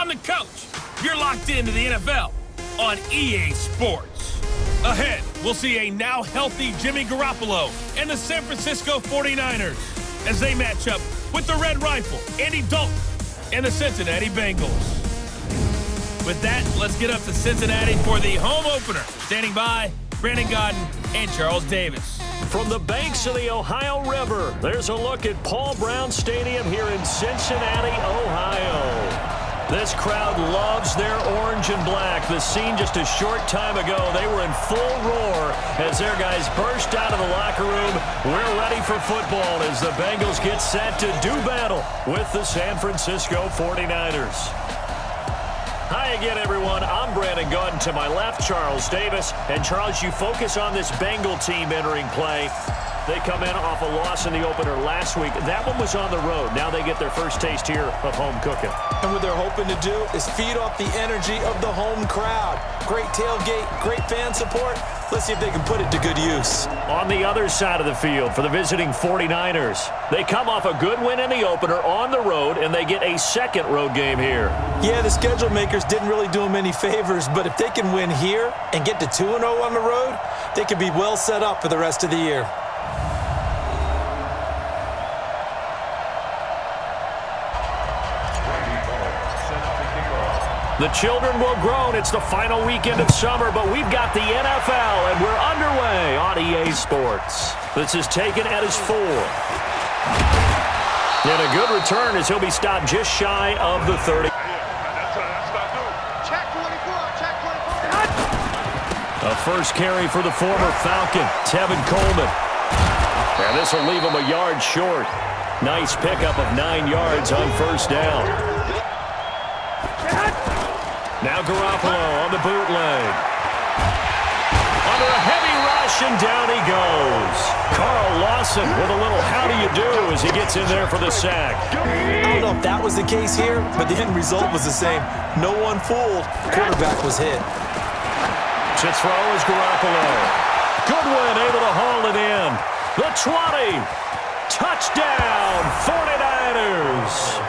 I'm the coach. You're locked into the NFL on EA Sports. Ahead, we'll see a now healthy Jimmy Garoppolo and the San Francisco 49ers as they match up with the Red Rifle, Andy Dalton, and the Cincinnati Bengals. With that, let's get up to Cincinnati for the home opener. Standing by, Brandon Godden and Charles Davis. From the banks of the Ohio River, there's a look at Paul Brown Stadium here in Cincinnati, Ohio. This crowd loves their orange and black. The scene just a short time ago, they were in full roar as their guys burst out of the locker room. We're ready for football as the Bengals get set to do battle with the San Francisco 49ers. Hi again, everyone. I'm Brandon Godden. To my left, Charles Davis. And Charles, you focus on this Bengal team entering play. They come in off a loss in the opener last week. That one was on the road. Now they get their first taste here of home cooking. And what they're hoping to do is feed off the energy of the home crowd. Great tailgate, great fan support. Let's see if they can put it to good use. On the other side of the field for the visiting 49ers, they come off a good win in the opener on the road, and they get a second road game here. Yeah, the schedule makers didn't really do them any favors, but if they can win here and get to 2-0 on the road, they could be well set up for the rest of the year. The children will groan. It's the final weekend of summer, but we've got the NFL, and we're underway on EA Sports. This is taken at his 4. And a good return as he'll be stopped just shy of the 30. A first carry for the former Falcon, Tevin Coleman. And this will leave him a yard short. Nice pickup of 9 yards on first down. Now Garoppolo on the bootleg. Under a heavy rush, and down he goes. Carl Lawson with a little how do you do as he gets in there for the sack. I don't know if that was the case here, but the end result was the same. No one fooled. The quarterback was hit. To throw is Garoppolo. Goodwin able to haul it in. The 20. Touchdown, 49ers.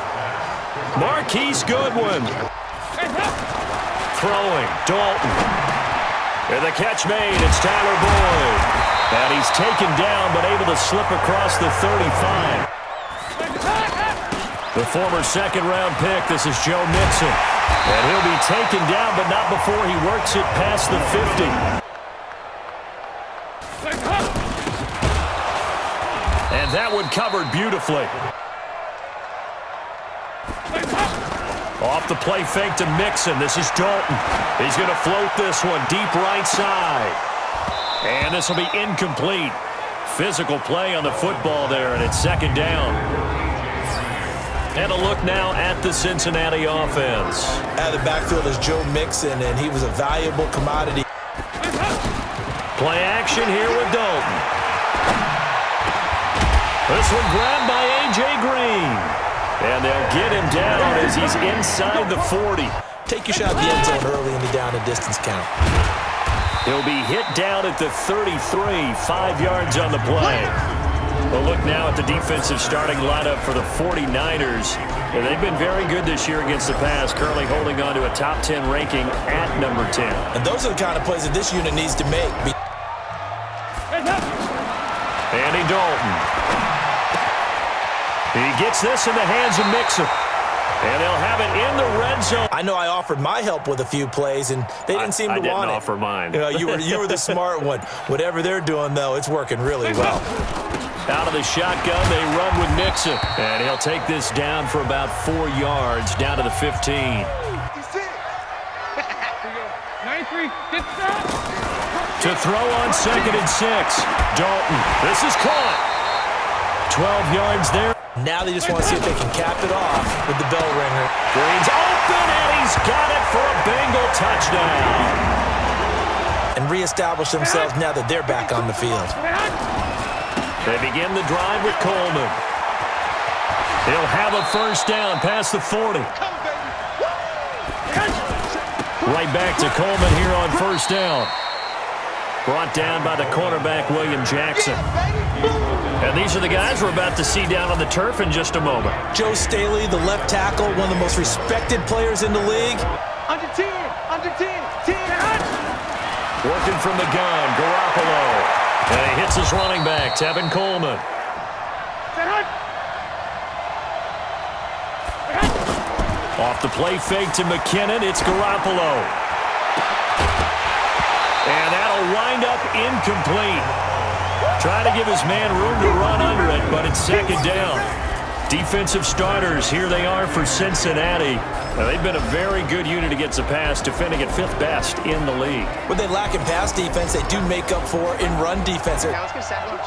Marquise Goodwin. Throwing, Dalton. And the catch made, it's Tyler Boyd. And he's taken down, but able to slip across the 35. The former second-round pick, this is Joe Mixon. And he'll be taken down, but not before he works it past the 50. And that one covered beautifully. Off the play fake to Mixon. This is Dalton. He's going to float this one deep right side. And this will be incomplete. Physical play on the football there, and it's second down. And a look now at the Cincinnati offense. Out of the backfield is Joe Mixon, and he was a valuable commodity. Play action here with Dalton. This one grabbed by A.J. Green. And they'll get him down as he's inside the 40. Take your shot at the end zone early in the down and distance count. He'll be hit down at the 33, 5 yards on the play. We'll look now at the defensive starting lineup for the 49ers. And they've been very good this year against the pass, currently holding on to a top 10 ranking at number 10. And those are the kind of plays that this unit needs to make. Andy Dalton. He gets this in the hands of Mixon. And they'll have it in the red zone. I know I offered my help with a few plays, and they didn't seem to want it. I didn't offer mine. You were the smart one. Whatever they're doing, though, it's working really well. Out of the shotgun, they run with Mixon. And he'll take this down for about 4 yards, down to the 15. 93, get that. To throw on 2nd and 6. Dalton. This is caught. 12 yards there. Now they just want to see if they can cap it off with the bell ringer. Green's open, and he's got it for a Bengal touchdown. And reestablish themselves now that they're back on the field. They begin the drive with Coleman. He'll have a first down past the 40. Right back to Coleman here on first down. brought down by the cornerback, William Jackson. And these are the guys we're about to see down on the turf in just a moment. Joe Staley, the left tackle, one of the most respected players in the league. Under 10, 10. Working from the gun, Garoppolo. And he hits his running back, Tevin Coleman. Off the play fake to McKinnon, it's Garoppolo. And that'll wind up incomplete. Trying to give his man room to run under it, but it's second down. Defensive starters, here they are for Cincinnati. Now, they've been a very good unit against the pass, defending at 5th best in the league. What they lack in pass defense, they do make up for in run defense. Now let's go sandwich.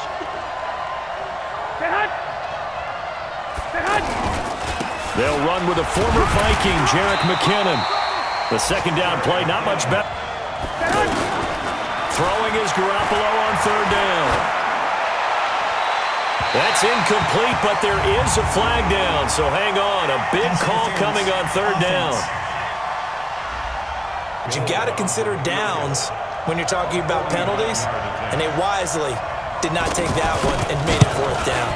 They'll run with a former Viking, Jerick McKinnon. The second down play, not much better. Throwing is Garoppolo on 3rd down. That's incomplete, but there is a flag down, so hang on. A big call coming on 3rd down. But you got to consider downs when you're talking about penalties, and they wisely did not take that one and made it 4th down.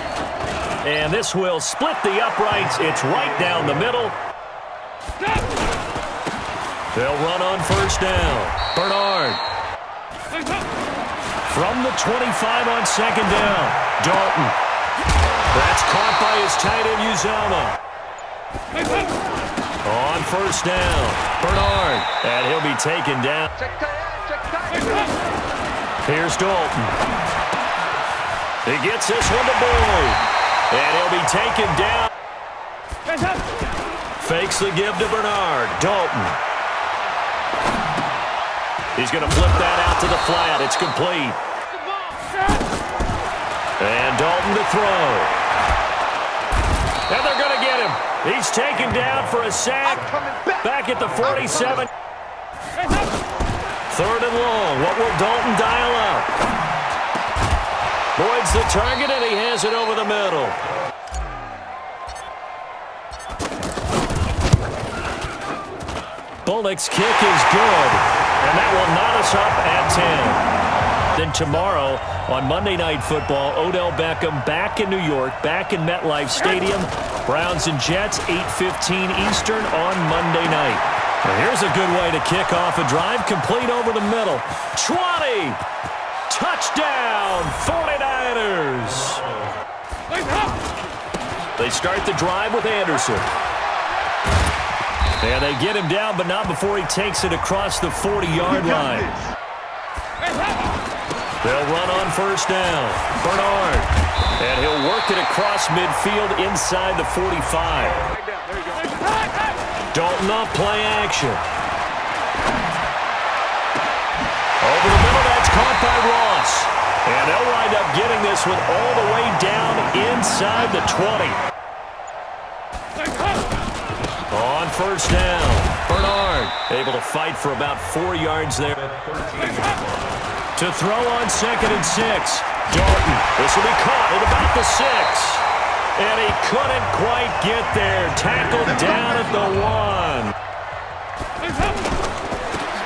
And this will split the uprights. It's right down the middle. They'll run on 1st down. Bernard. From the 25 on 2nd down. Dalton. That's caught by his tight end, Uzama. On 1st down. Bernard. And he'll be taken down. Here's Dalton. He gets this one to Boyd. And he'll be taken down. Fakes the give to Bernard. Dalton. He's going to flip that out to the flat. It's complete. And Dalton to throw. And they're going to get him. He's taken down for a sack. Back at the 47. 3rd and long. What will Dalton dial up? Boyd's the target, and he has it over the middle. Bullock's kick is good, and that will knot us up at 10. Then tomorrow on Monday Night Football, Odell Beckham back in New York, back in MetLife Stadium. Browns and Jets, 8:15 Eastern on Monday night. Well, here's a good way to kick off a drive, complete over the middle. 20! Touchdown, 49ers! They start the drive with Anderson. And they get him down, but not before he takes it across the 40-yard line. They'll run on 1st down. Bernard. And he'll work it across midfield inside the 45. Dalton off play action. Over the middle, that's caught by Ross. And they'll wind up getting this one all the way down inside the 20. On 1st down, Bernard able to fight for about 4 yards there. To throw on 2nd and 6. Dalton, this will be caught at about the 6. And he couldn't quite get there. Tackled down at the 1.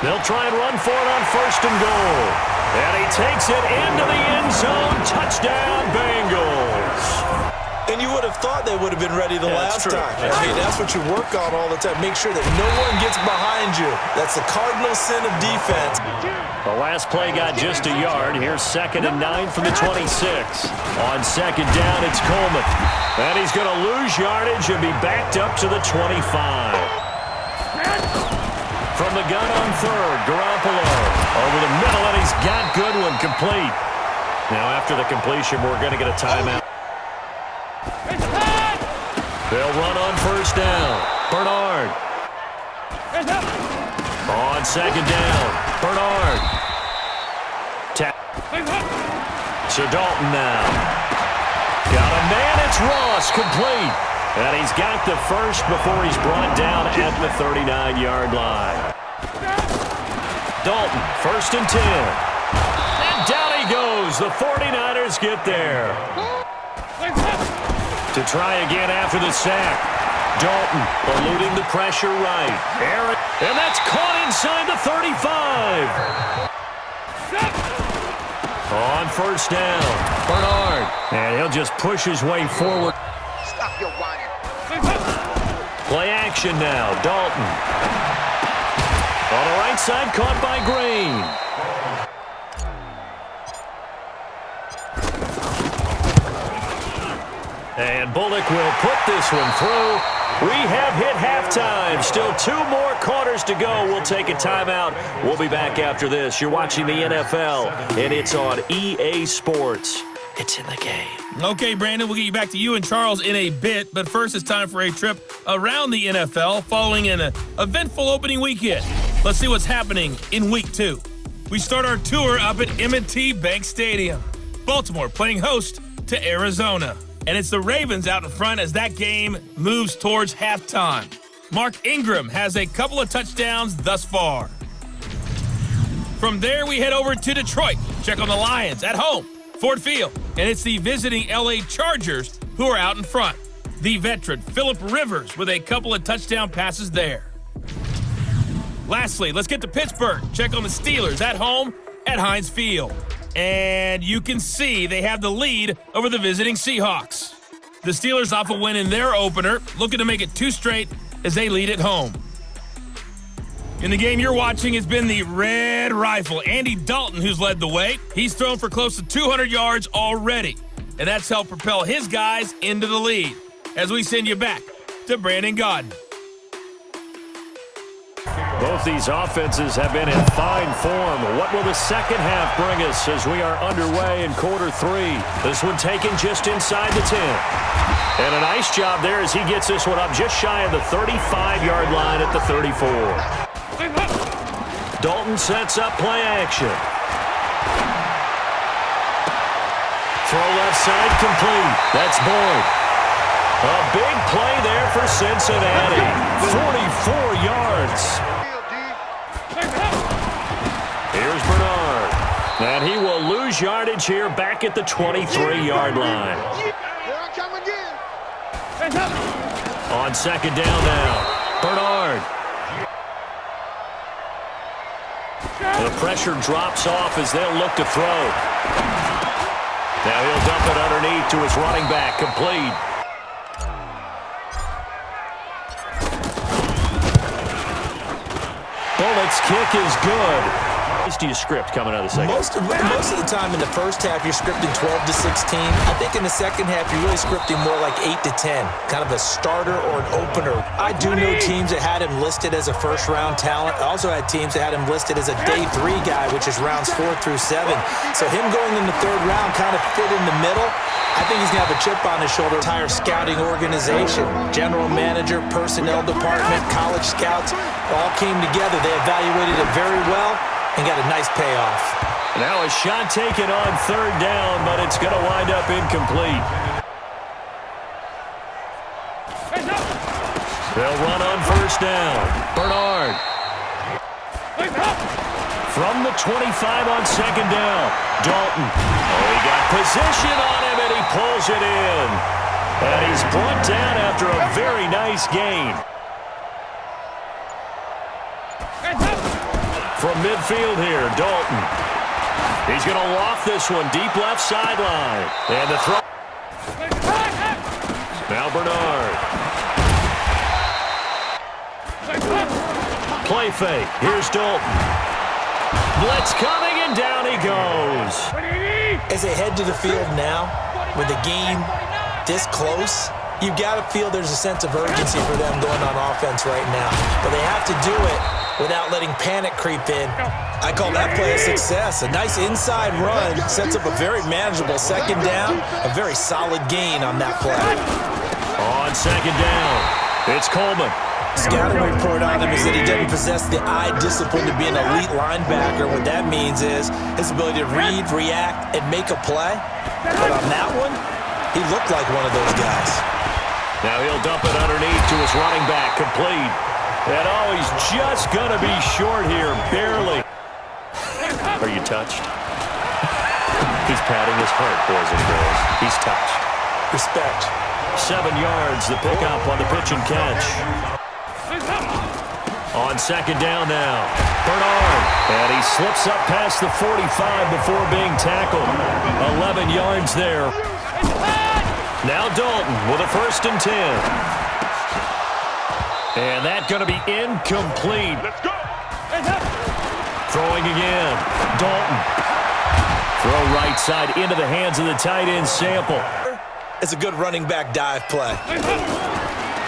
They'll try and run for it on 1st and goal. And he takes it into the end zone. Touchdown, Bengals. And you would have thought they would have been ready the last time. I mean, that's what you work on all the time. Make sure that no one gets behind you. That's the cardinal sin of defense. The last play got just a yard. Here's 2nd and 9 from the 26. On 2nd down, it's Coleman. And he's going to lose yardage and be backed up to the 25. From the gun on 3rd, Garoppolo. Over the middle, and he's got Goodwin complete. Now, after the completion, we're going to get a timeout. They'll run on 1st down. Bernard. On 2nd down. Bernard. So Dalton now. Got a man. It's Ross. Complete. And he's got the first before he's brought down at the 39-yard line. Dalton, 1st and 10. And down he goes. The 49ers get there. To try again after the sack. Dalton eluding the pressure right. Aaron, and that's caught inside the 35. On first down, Bernard. And he'll just push his way forward. Stop your whining. Play action now, Dalton. On the right side, caught by Green. And Bullock will put this one through. We have hit halftime. Still 2 more quarters to go. We'll take a timeout. We'll be back after this. You're watching the NFL, and it's on EA Sports. It's in the game. Okay, Brandon, we'll get you back to you and Charles in a bit, but first it's time for a trip around the NFL following an eventful opening weekend. Let's see what's happening in Week 2. We start our tour up at M&T Bank Stadium. Baltimore playing host to Arizona. And it's the Ravens out in front as that game moves towards halftime. Mark Ingram has a couple of touchdowns thus far. From there, we head over to Detroit. Check on the Lions at home, Ford Field. And it's the visiting LA Chargers who are out in front. The veteran Phillip Rivers with a couple of touchdown passes there. Lastly, let's get to Pittsburgh. Check on the Steelers at home at Heinz Field. And you can see they have the lead over the visiting Seahawks. The Steelers off a win in their opener, looking to make it 2 straight as they lead at home. In the game you're watching has been the Red Rifle, Andy Dalton, who's led the way. He's thrown for close to 200 yards already, and that's helped propel his guys into the lead. As we send you back to Brandon Gaudin. Both these offenses have been in fine form. What will the second half bring us as we are underway in quarter 3? This one taken just inside the 10. And a nice job there as he gets this one up just shy of the 35-yard line at the 34. Dalton sets up play action. Throw left side complete. That's Boyd. A big play there for Cincinnati. 44 yards. Here's Bernard. And he will lose yardage here back at the 23-yard line. On second down now, Bernard. The pressure drops off as they'll look to throw. Now he'll dump it underneath to his running back, complete. Bullock's kick is good. Do you script coming out of the second? Most of the time in the first half, you're scripting 12 to 16. I think in the second half, you're really scripting more like 8 to 10, kind of a starter or an opener. I do know teams that had him listed as a first-round talent. I also had teams that had him listed as a day 3 guy, which is rounds 4 through 7. So him going in the 3rd round kind of fit in the middle. I think he's going to have a chip on his shoulder. Entire scouting organization, general manager, personnel department, college scouts, all came together. They evaluated it very well and got a nice payoff. Now a shot taken on 3rd down, but it's going to wind up incomplete. They'll run on first down. Bernard. From the 25 on second down. Dalton. Oh, he got position on him, and he pulls it in. And he's brought down after a very nice gain. From midfield here, Dalton. He's going to loft this one deep left sideline. And the throw. Now Bernard. Play fake. Here's Dalton. Blitz coming, and down he goes. As they head to the field now, with the game this close, you've got to feel there's a sense of urgency for them going on offense right now. But they have to do it without letting panic creep in. I call that play a success. A nice inside run sets up a very manageable second down, a very solid gain on that play. On second down, it's Coleman. Scouting report on him is that he doesn't possess the eye discipline to be an elite linebacker. What that means is his ability to read, react, and make a play. But on that one, he looked like one of those guys. Now he'll dump it underneath to his running back, complete. And oh, he's just going to be short here, barely. Are you touched? He's patting his heart, boys and girls. He's touched. Respect. 7 yards, the pickup on the pitch and catch. On second down now, Bernard. And he slips up past the 45 before being tackled. 11 yards there. Now Dalton with a 1st and 10. And that's going to be incomplete. Let's go. Throwing again. Dalton. Throw right side into the hands of the tight end Sample. It's a good running back dive play.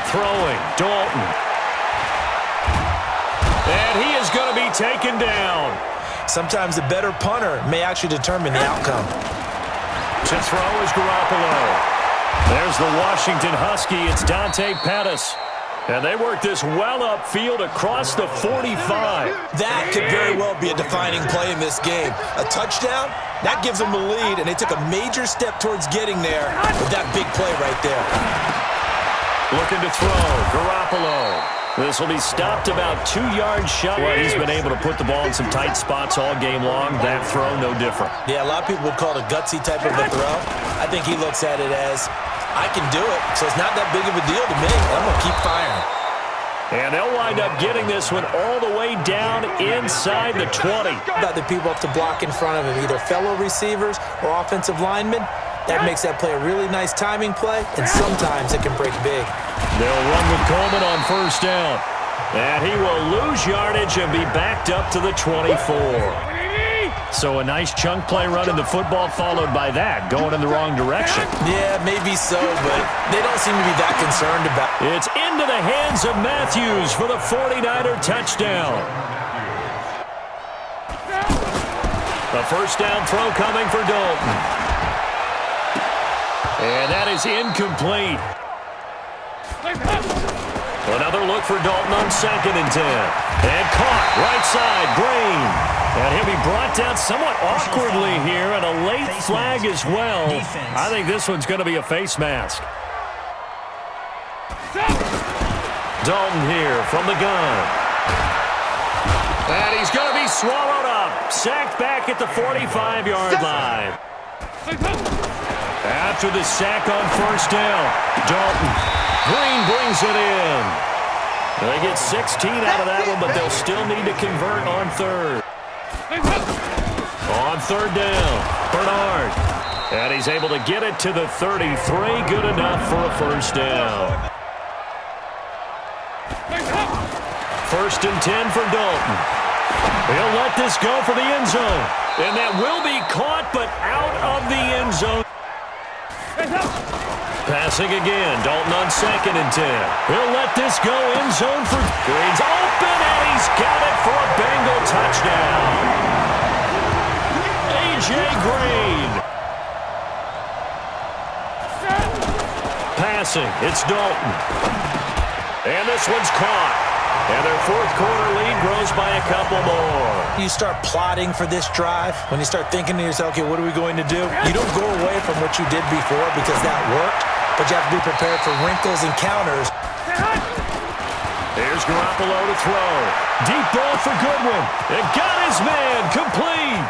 Throwing. Dalton. And he is going to be taken down. Sometimes the better punter may actually determine the outcome. To throw is Garoppolo. There's the Washington Husky. It's Dante Pettis. And they work this well upfield across the 45. That could very well be a defining play in this game. A touchdown, that gives them the lead, and they took a major step towards getting there with that big play right there. Looking to throw, Garoppolo. This will be stopped about 2 yards shy. Well, he's been able to put the ball in some tight spots all game long. That throw, no different. Yeah, a lot of people would call it a gutsy type of a throw. I think he looks at it as, I can do it, so it's not that big of a deal to me. I'm going to keep firing. And they'll wind up getting this one all the way down inside the 20. About the people up to block in front of him, either fellow receivers or offensive linemen. That makes that play a really nice timing play, and sometimes it can break big. They'll run with Coleman on 1st down. And he will lose yardage and be backed up to the 24. So a nice chunk play running the football followed by that, going in the wrong direction. Yeah, maybe so, but they don't seem to be that concerned about it. It's into the hands of Matthews for the 49er touchdown. A 1st down throw coming for Dalton. And that is incomplete. Another look for Dalton on 2nd and 10. And caught right side, Green. And he'll be brought down somewhat awkwardly here, and a late flag as well. I think this one's going to be a face mask. Dalton here from the gun. And he's going to be swallowed up. Sacked back at the 45-yard line. After the sack on 1st down, Dalton. Green brings it in. They get 16 out of that one, but they'll still need to convert on 3rd. On 3rd down, Bernard. And he's able to get it to the 33. Good enough for a 1st down. 1st and 10 for Dalton. He'll let this go for the end zone. And that will be caught, but out of the end zone. Passing again, Dalton on 2nd and 10. He'll let this go end zone for Green's open, and he's got it for a Bengal touchdown. A.J. Green. Passing, it's Dalton. And this one's caught. And their 4th quarter lead grows by a couple more. You start plotting for this drive, when you start thinking to yourself, okay, what are we going to do? You don't go away from what you did before because that worked, but you have to be prepared for wrinkles and counters. Here's Garoppolo to throw. Deep ball for Goodwin. And got his man complete.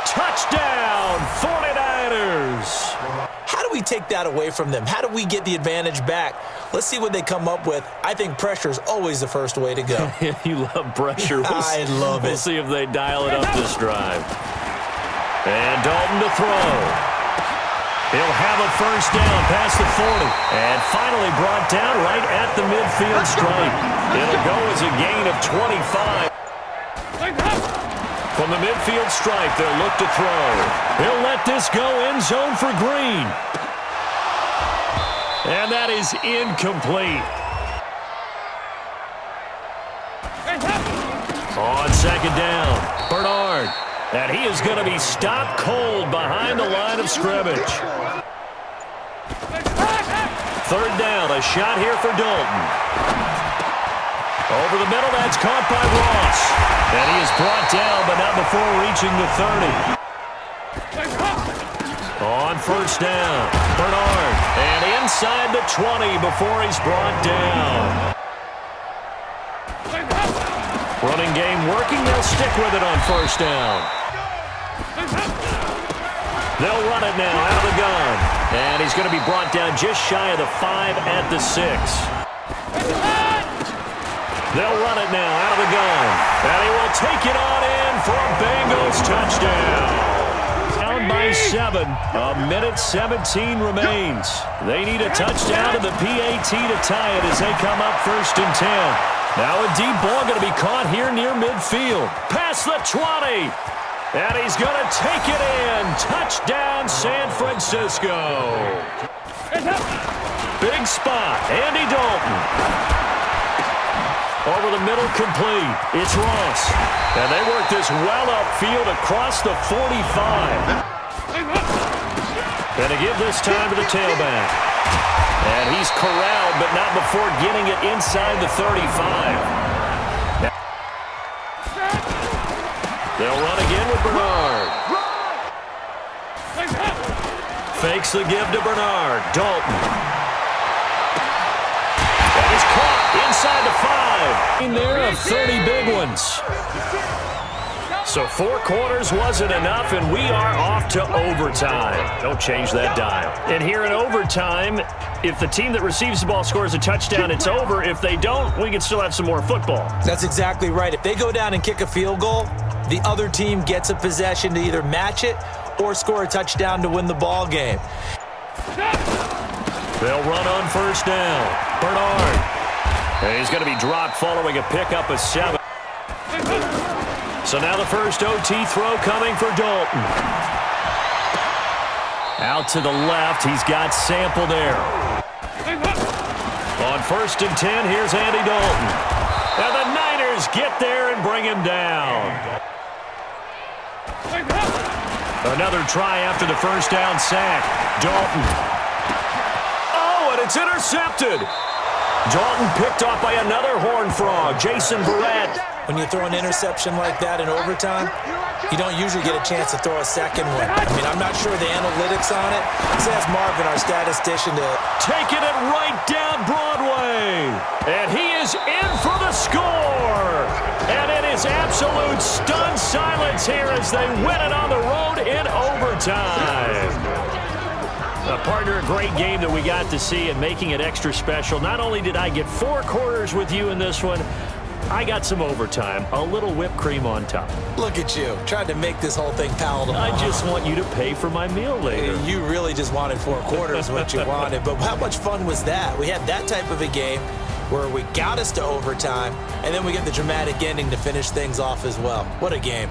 Touchdown, 49ers. How do we take that away from them? How do we get the advantage back? Let's see what they come up with. I think pressure is always the first way to go. You love pressure. I love it. We'll see if they dial it up this drive. And Dalton to throw. He'll have a 1st down past the 40. And finally brought down right at the midfield stripe. It'll go as a gain of 25. From the midfield stripe, they'll look to throw. He'll let this go end zone for Green. And that is incomplete. On 2nd down, Bernard. And he is going to be stopped cold behind the line of scrimmage. 3rd down, a shot here for Dalton. Over the middle, that's caught by Ross. And he is brought down, but not before reaching the 30. On 1st down, Bernard. And inside the 20 before he's brought down. Running game working. They'll stick with it on 1st down. They'll run it now out of the gun. And he's going to be brought down just shy of the 5 at the 6. They'll run it now out of the gun. And he will take it on in for a Bengals touchdown. Down by 7. A minute 17 remains. They need a touchdown to the PAT to tie it as they come up 1st and 10. Now a deep ball going to be caught here near midfield. Past the 20. And he's going to take it in. Touchdown, San Francisco. Big spot. Andy Dalton. Over the middle, complete. It's Ross. And they work this well upfield across the 45. And to give this time to the tailback. And he's corralled, but not before getting it inside the 35. They'll run again with Bernard. Fakes the give to Bernard. Dalton. And he's caught inside the 5. In there of 30 big ones. So 4 quarters wasn't enough, and we are off to overtime. Don't change that dial. And here in overtime, if the team that receives the ball scores a touchdown, it's over. If they don't, we can still have some more football. That's exactly right. If they go down and kick a field goal, the other team gets a possession to either match it or score a touchdown to win the ball game. They'll run on 1st down. Bernard. And he's going to be dropped following a pickup of 7. So now the first OT throw coming for Dalton. Out to the left, he's got Sample there. On 1st and 10, here's Andy Dalton. And the Niners get there and bring him down. Another try after the 1st down sack. Dalton. Oh, and it's intercepted. Dalton picked off by another Horned Frog, Jason Verrett. When you throw an interception like that in overtime, you don't usually get a chance to throw a second one. I mean, I'm not sure the analytics on it. Let's ask Marvin, our statistician, to taking it right down Broadway. And he is in for the score. And it is absolute stunned silence here as they win it on the road in overtime. Partner, a great game that we got to see and making it extra special. Not only did I get 4 quarters with you in this one, I got some overtime, a little whipped cream on top. Look at you, trying to make this whole thing palatable. I just want you to pay for my meal later. You really just wanted 4 quarters, what you wanted. But how much fun was that? We had that type of a game where we got us to overtime, and then we get the dramatic ending to finish things off as well. What a game.